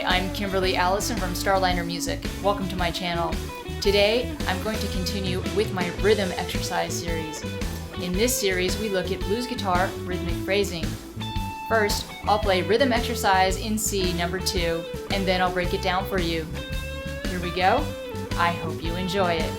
I'm Kimberly Allison from Starliner Music. Welcome to my channel. Today, I'm going to continue with my rhythm exercise series. In this series, we look at blues guitar rhythmic phrasing. First, I'll play rhythm exercise in C number 2, and then I'll break it down for you. Here we go. I hope you enjoy it.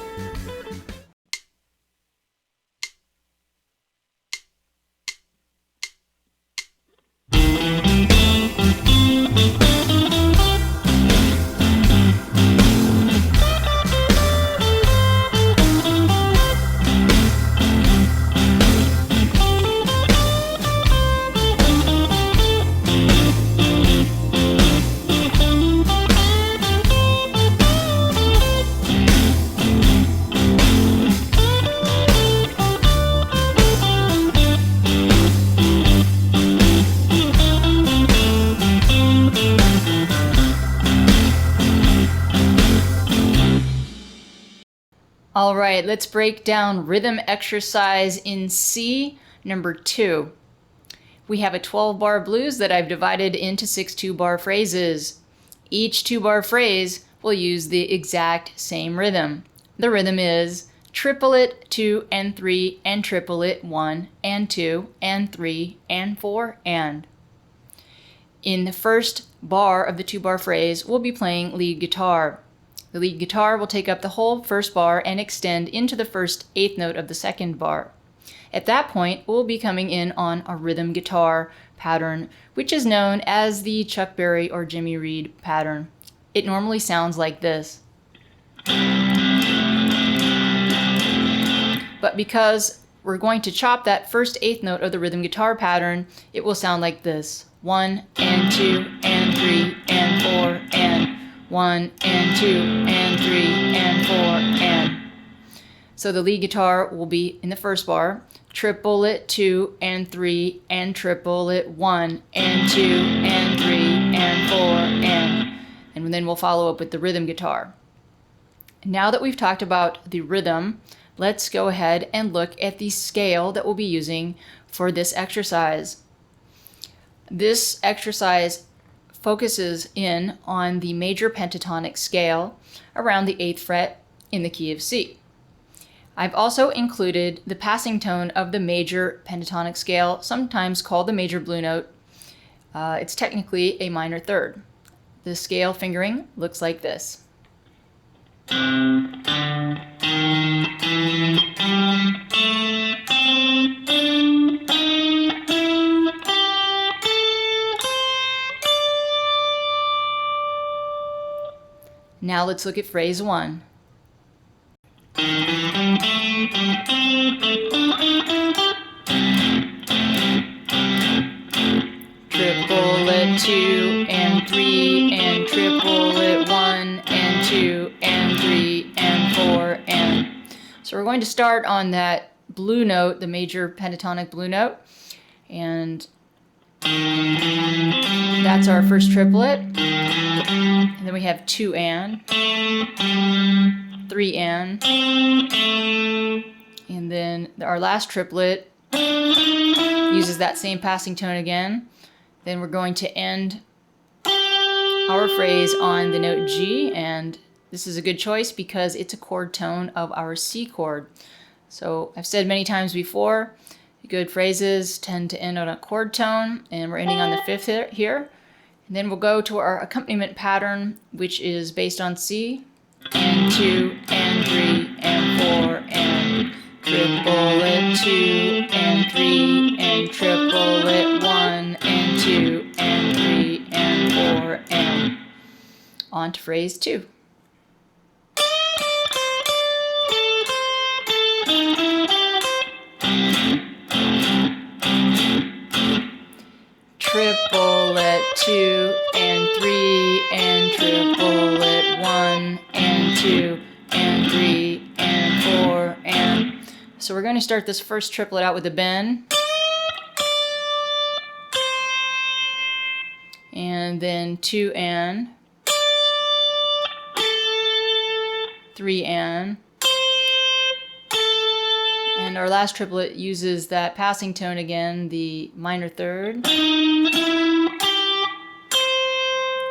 All right, let's break down rhythm exercise in C number 2. We have a 12-bar blues that I've divided into 6 2-bar phrases. Each 2-bar phrase will use the exact same rhythm. The rhythm is triplet 2 and 3 and triplet 1 and 2 and 3 and 4 and. In the first bar of the 2-bar phrase, we'll be playing lead guitar. The lead guitar will take up the whole first bar and extend into the first eighth note of the second bar. At that point, we'll be coming in on a rhythm guitar pattern, which is known as the Chuck Berry or Jimmy Reed pattern. It normally sounds like this. But because we're going to chop that first eighth note of the rhythm guitar pattern, it will sound like this. 1 and 2 and 3 and 4 and 1 and 2 and 3 and 4 and. So the lead guitar will be in the first bar, triplet 2 and 3 and triplet 1 and 2 and 3 and 4 and then we'll follow up with the rhythm guitar. Now that we've talked about the rhythm, let's go ahead and look at the scale that we'll be using for this exercise. This exercise focuses in on the major pentatonic scale around the 8th fret in the key of C. I've also included the passing tone of the major pentatonic scale, sometimes called the major blue note. It's technically a minor third. The scale fingering looks like this. Now let's look at phrase 1. Triplet 2 and 3 and triplet 1 and 2 and 3 and 4 and. So we're going to start on that blue note, the major pentatonic blue note, and that's our first triplet. And then we have 2 and, 3 and then our last triplet uses that same passing tone again. Then we're going to end our phrase on the note G, and this is a good choice because it's a chord tone of our C chord. So I've said many times before, good phrases tend to end on a chord tone, and we're ending on the 5th here. And then we'll go to our accompaniment pattern, which is based on C, and 2, and 3, and 4, and triplet 2, and 3, and triplet 1, and 2, and 3, and 4, and. On to phrase 2. Triplet 2 and 3 and triplet 1 and 2 and 3 and 4 and. So we're going to start this first triplet out with a bend. And then 2 and 3 and our last triplet uses that passing tone again, the minor third.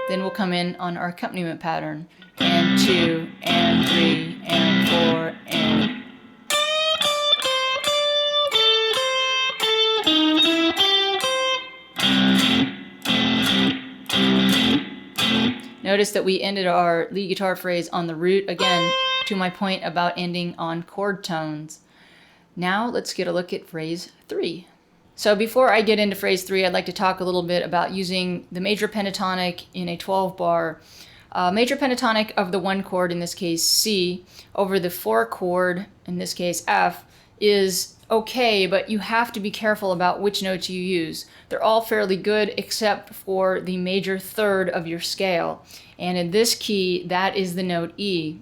Then we'll come in on our accompaniment pattern. And 2, and 3, and 4, and... Notice that we ended our lead guitar phrase on the root, again, to my point about ending on chord tones. Now let's get a look at phrase 3. So before I get into phrase 3, I'd like to talk a little bit about using the major pentatonic in a 12-bar. Major pentatonic of the 1 chord, in this case C, over the 4 chord, in this case F, is okay, but you have to be careful about which notes you use. They're all fairly good except for the major third of your scale. And in this key, that is the note E.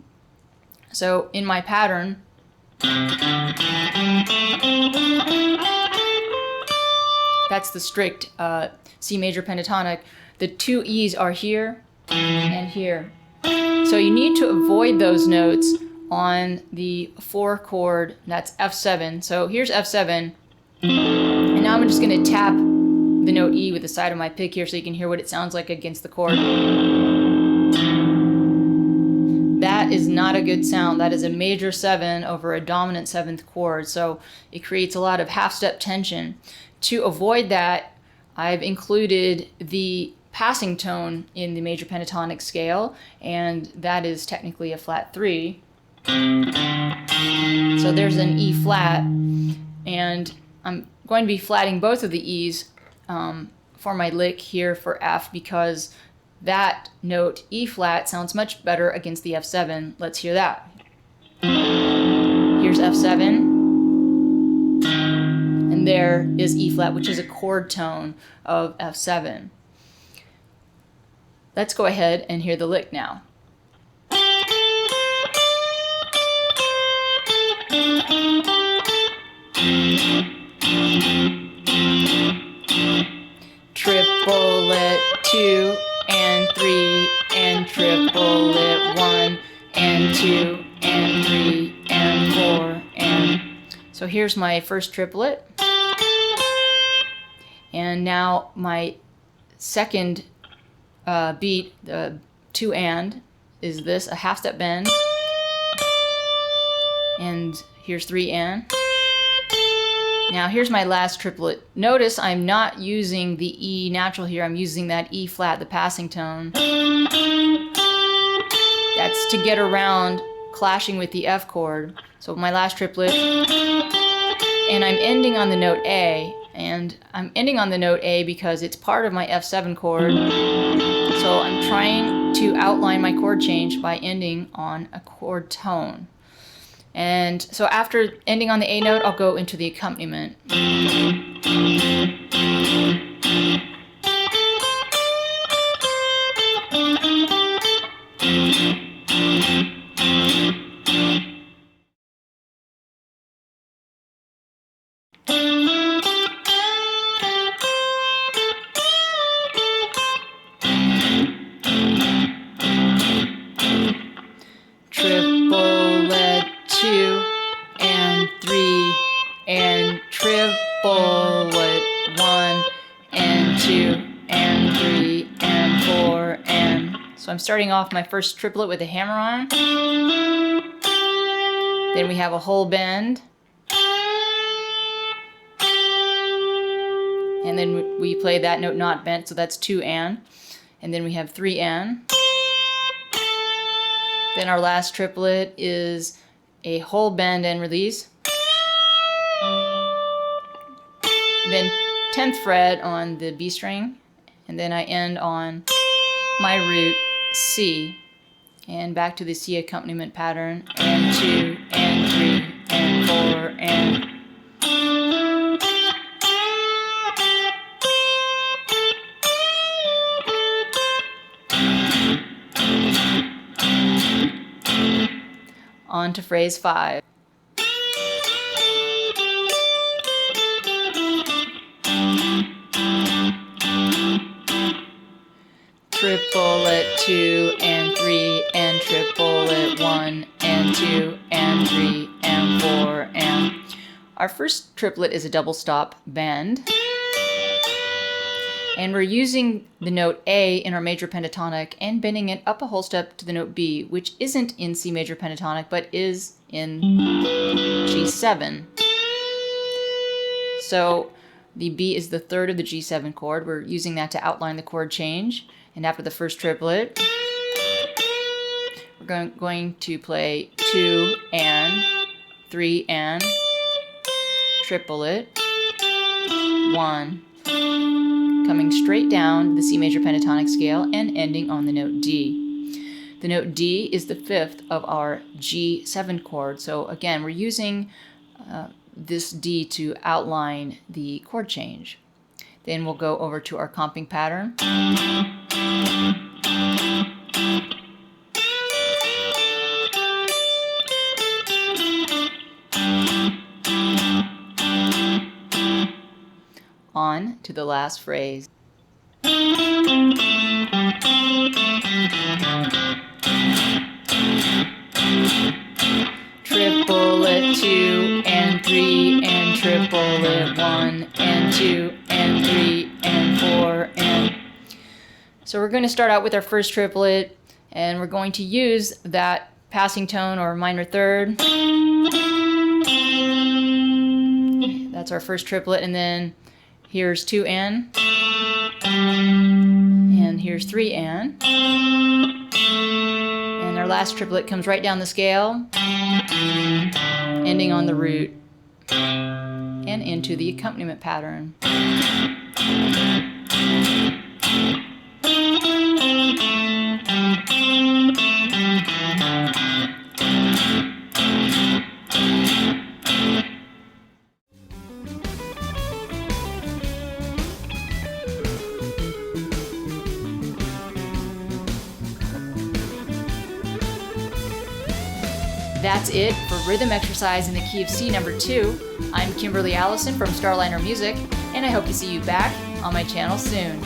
So in my pattern, that's the strict C major pentatonic. The 2 E's are here and here. So you need to avoid those notes on the 4 chord, that's F7. So here's F7, and now I'm just going to tap the note E with the side of my pick here so you can hear what it sounds like against the chord. That is not a good sound. That is a major 7 over a dominant 7th chord, so it creates a lot of half-step tension. To avoid that, I've included the passing tone in the major pentatonic scale, and that is technically a flat 3. So there's an E flat, and I'm going to be flatting both of the E's for my lick here for F, because that note E flat sounds much better against the F7. Let's hear that. Here's F7, and there is E flat, which is a chord tone of F7. Let's go ahead and hear the lick now. Triplet 2 and 3 and triplet 1 and 2 and 3 and 4 and... So here's my first triplet. And now my second beat, the 2 and, is this, a half step bend. And here's 3 and. Now here's my last triplet. Notice I'm not using the E natural here, I'm using that E flat, the passing tone. That's to get around clashing with the F chord. So my last triplet, and I'm ending on the note A, and I'm ending on the note A because it's part of my F7 chord. So I'm trying to outline my chord change by ending on a chord tone. And so after ending on the A note, I'll go into the accompaniment. Triplet 2 and 3 and triplet 1 and 2 and 3 and 4 and... So I'm starting off my first triplet with a hammer on. Then we have a whole bend. And then we play that note not bent, so that's 2 and. And then we have 3 and. Then our last triplet is a whole bend and release. Then 10th fret on the B string, and then I end on my root C. And back to the C accompaniment pattern, and 2 and 3 and 4 and... On to phrase 5. Triplet 2 and 3 and triplet 1 and 2 and 3 and 4 and... Our first triplet is a double stop bend. And we're using the note A in our major pentatonic and bending it up a whole step to the note B, which isn't in C major pentatonic, but is in G7. So the B is the third of the G7 chord. We're using that to outline the chord change. And after the first triplet, we're going to play 2 and 3 and triplet 1, coming straight down the C major pentatonic scale and ending on the note D. The note D is the fifth of our G7 chord. So again, we're using this D to outline the chord change. Then we'll go over to our comping pattern. On to the last phrase. Triplet 2 and 3 and triplet 1 and 2 and 3 and 4 and... So we're going to start out with our first triplet, and we're going to use that passing tone or minor third. That's our first triplet, and then here's 2 and here's 3 and our last triplet comes right down the scale, ending on the root and into the accompaniment pattern. That's it for rhythm exercise in the key of C number 2. I'm Kimberly Allison from Starliner Music, and I hope to see you back on my channel soon.